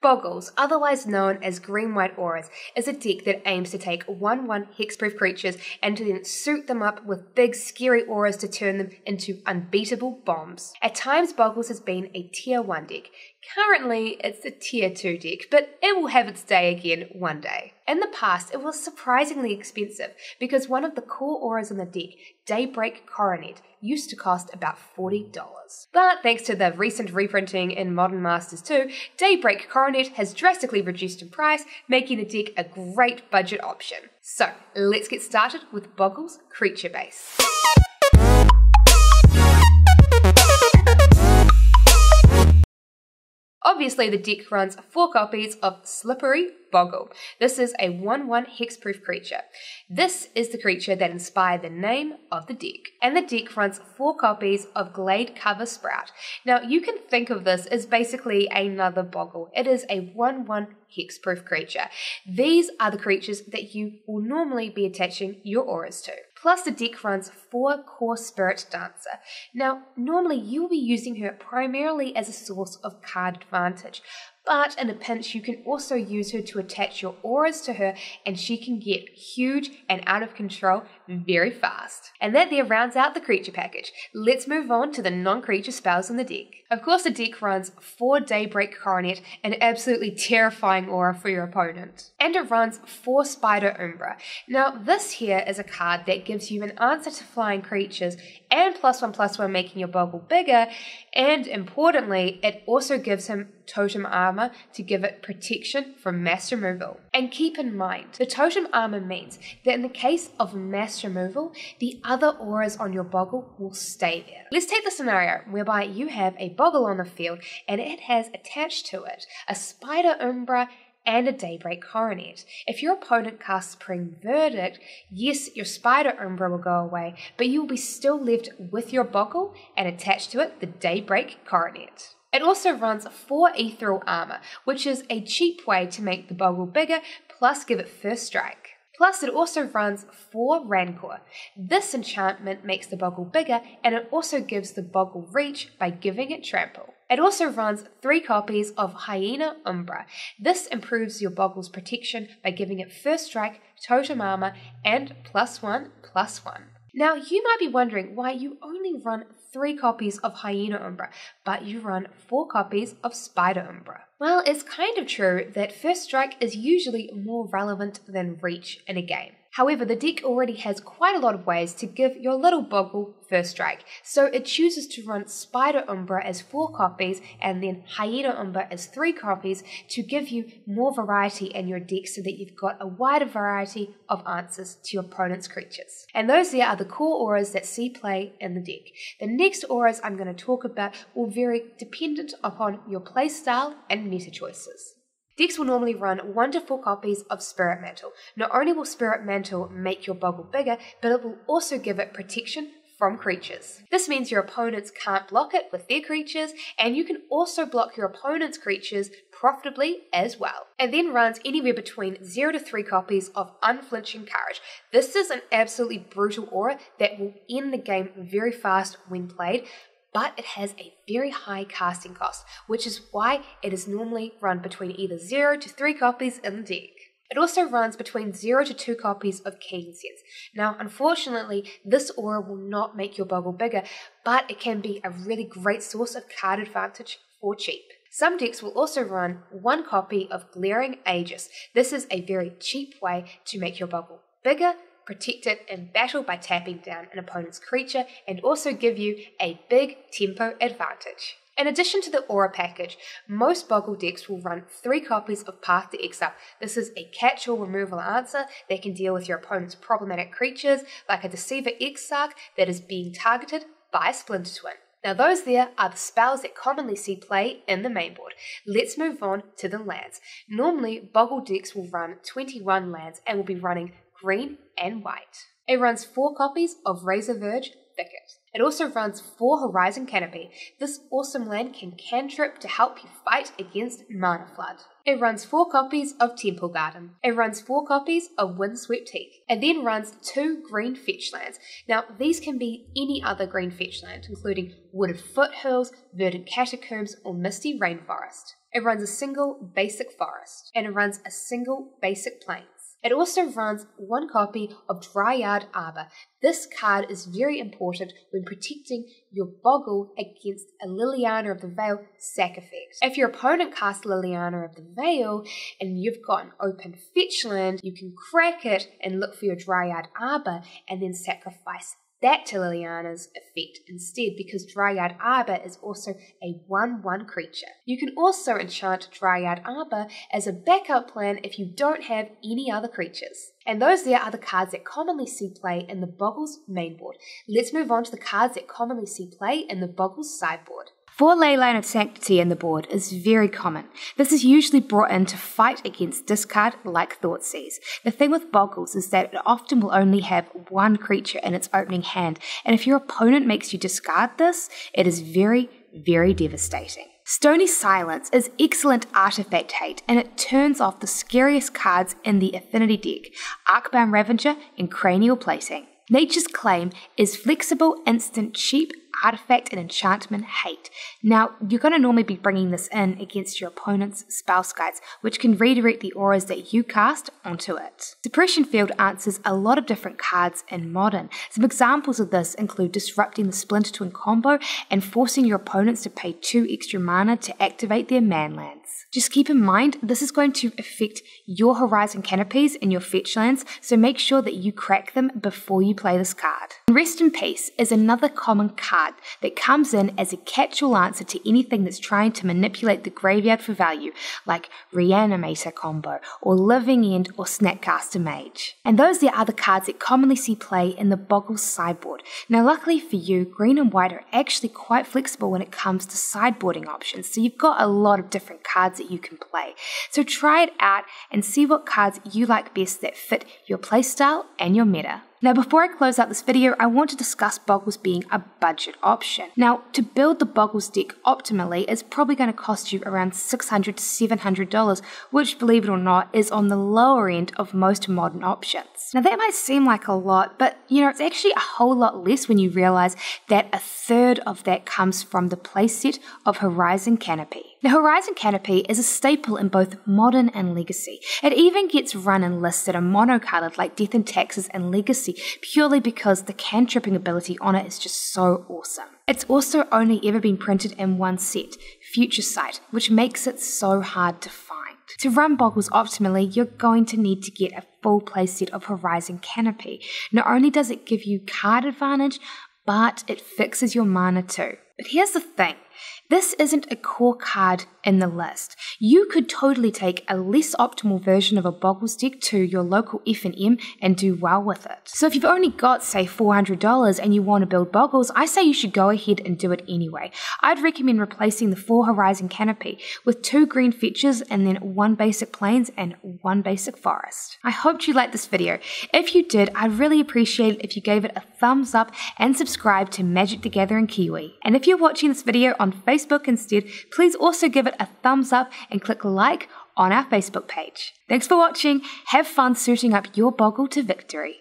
Bogles, otherwise known as Green-White Auras, is a deck that aims to take 1/1 hexproof creatures and to then suit them up with big scary auras to turn them into unbeatable bombs. At times Bogles has been a tier 1 deck. Currently it's a tier 2 deck, but it will have its day again one day. In the past it was surprisingly expensive because one of the core auras in the deck, Daybreak Coronet, used to cost about $40. But thanks to the recent reprinting in Modern Masters 2, Daybreak Coronet has drastically reduced in price, making the deck a great budget option. So let's get started with Bogles Creature Base. Obviously, the deck runs 4 copies of Slippery Bogle. This is a 1/1 hexproof creature. This is the creature that inspired the name of the deck. And the deck runs 4 copies of Gladecover Scout. Now, you can think of this as basically another Bogle. It is a 1/1 hexproof creature. These are the creatures that you will normally be attaching your auras to. Plus, the deck runs 4 Kor Spiritdancer. Now, normally you will be using her primarily as a source of card advantage, but in a pinch you can also use her to attach your auras to her and she can get huge and out of control very fast. And that there rounds out the creature package. Let's move on to the non-creature spells in the deck. Of course, the deck runs 4 Daybreak Coronet, an absolutely terrifying aura for your opponent. And it runs 4 Spider Umbra. Now this here is a card that gives you an answer to flying creatures and +1/+1 making your Bogle bigger, and importantly it also gives him totem armor to give it protection from mass removal. And keep in mind, the totem armor means that in the case of mass removal, the other auras on your Bogle will stay there. Let's take the scenario whereby you have a Bogle on the field and it has attached to it a Spider Umbra and a Daybreak Coronet. If your opponent casts Supreme Verdict, yes, your Spider Umbra will go away, but you will be still left with your Bogle and attached to it the Daybreak Coronet. It also runs 4 Ethereal Armor, which is a cheap way to make the Bogle bigger, plus give it first strike. Plus, it also runs 4 Rancor. This enchantment makes the Bogle bigger, and it also gives the Bogle reach by giving it trample. It also runs 3 copies of Hyena Umbra. This improves your Bogle's protection by giving it first strike, totem armor, and +1/+1. Now, you might be wondering why you only run 3 copies of Hyena Umbra, but you run 4 copies of Spider Umbra. Well, it's kind of true that first strike is usually more relevant than reach in a game. However, the deck already has quite a lot of ways to give your little Bogle first strike, so it chooses to run Spider Umbra as 4 copies and then Hyena Umbra as 3 copies to give you more variety in your deck so that you've got a wider variety of answers to your opponent's creatures. And those there are the core auras that see play in the deck. The next auras I'm going to talk about will vary dependent upon your playstyle and meta choices. Decks will normally run 1 to 4 copies of Spirit Mantle. Not only will Spirit Mantle make your Bogle bigger, but it will also give it protection from creatures. This means your opponents can't block it with their creatures, and you can also block your opponent's creatures profitably as well. It then runs anywhere between 0 to 3 copies of Unflinching Courage. This is an absolutely brutal aura that will end the game very fast when played, but it has a very high casting cost, which is why it is normally run between either 0 to 3 copies in the deck. It also runs between 0 to 2 copies of Keen Sense. Now, unfortunately, this aura will not make your Bogle bigger, but it can be a really great source of card advantage for cheap. Some decks will also run 1 copy of Glaring Aegis. This is a very cheap way to make your Bogle bigger, protect it in battle by tapping down an opponent's creature, and also give you a big tempo advantage. In addition to the aura package, most Bogle decks will run 3 copies of Path to Exile. This is a catch-all removal answer that can deal with your opponent's problematic creatures, like a Deceiver Exarch that is being targeted by a Splinter Twin. Now those there are the spells that commonly see play in the main board. Let's move on to the lands. Normally, Bogle decks will run 21 lands and will be running green and white. It runs 4 copies of Razor Verge Thicket. It also runs 4 Horizon Canopy. This awesome land can cantrip to help you fight against Mana Flood. It runs 4 copies of Temple Garden. It runs 4 copies of Windswept Heath. It then runs 2 green fetch lands. Now, these can be any other green fetch land, including Wooded Foothills, Verdant Catacombs, or Misty Rainforest. It runs a single basic forest, and it runs a single basic plains. It also runs 1 copy of Dryad Arbor. This card is very important when protecting your Bogle against a Liliana of the Veil sack effect. If your opponent casts Liliana of the Veil and you've got an open fetch land, you can crack it and look for your Dryad Arbor and then sacrifice that to Liliana's effect instead, because Dryad Arbor is also a 1/1 creature. You can also enchant Dryad Arbor as a backup plan if you don't have any other creatures. And those there are the cards that commonly see play in the Bogles mainboard. Let's move on to the cards that commonly see play in the Bogles sideboard. 4 Leyline of Sanctity in the board is very common. This is usually brought in to fight against discard like Thoughtseize. The thing with Bogles is that it often will only have 1 creature in its opening hand, and if your opponent makes you discard this, it is very, very devastating. Stony Silence is excellent artifact hate, and it turns off the scariest cards in the Affinity deck, Arcbound Ravager and Cranial Plating. Nature's Claim is flexible, instant, cheap, artifact and enchantment hate. Now, you're going to normally be bringing this in against your opponent's spell guides, which can redirect the auras that you cast onto it. Suppression Field answers a lot of different cards in Modern. Some examples of this include disrupting the Splinter Twin combo and forcing your opponents to pay 2 extra mana to activate their manlands. Just keep in mind, this is going to affect your Horizon Canopies and your fetch lands, so make sure that you crack them before you play this card. Rest in Peace is another common card that comes in as a catch-all answer to anything that's trying to manipulate the graveyard for value, like Reanimator combo, or Living End, or Snapcaster Mage. And those there are the cards that commonly see play in the Bogles sideboard. Now luckily for you, green and white are actually quite flexible when it comes to sideboarding options, so you've got a lot of different cards that you can play. So try it out and see what cards you like best that fit your playstyle and your meta. Now before I close out this video, I want to discuss Bogles being a budget option. Now to build the Bogles deck optimally is probably going to cost you around $600 to $700, which believe it or not is on the lower end of most modern options. Now that might seem like a lot, but it's actually a whole lot less when you realize that a third of that comes from the playset of Horizon Canopy. Now Horizon Canopy is a staple in both Modern and Legacy. It even gets run in lists that are monocolored like Death and Taxes and Legacy, purely because the cantripping ability on it is just so awesome. It's also only ever been printed in 1 set, Future Sight, which makes it so hard to find. To run Bogles optimally, you're going to need to get a full playset of Horizon Canopy. Not only does it give you card advantage, but it fixes your mana too. But here's the thing. This isn't a core card in the list. You could totally take a less optimal version of a Bogles deck to your local F&M and do well with it. So if you've only got, say, $400 and you want to build Bogles, I say you should go ahead and do it anyway. I'd recommend replacing the 4 Horizon Canopy with 2 green fetches and then 1 basic plains and 1 basic forest. I hope you liked this video. If you did, I'd really appreciate it if you gave it a thumbs up and subscribe to Magic the Gathering Kiwi. And if you're watching this video on Facebook instead, please also give it a thumbs up and click like on our Facebook page. Thanks for watching. Have fun suiting up your Bogle to victory.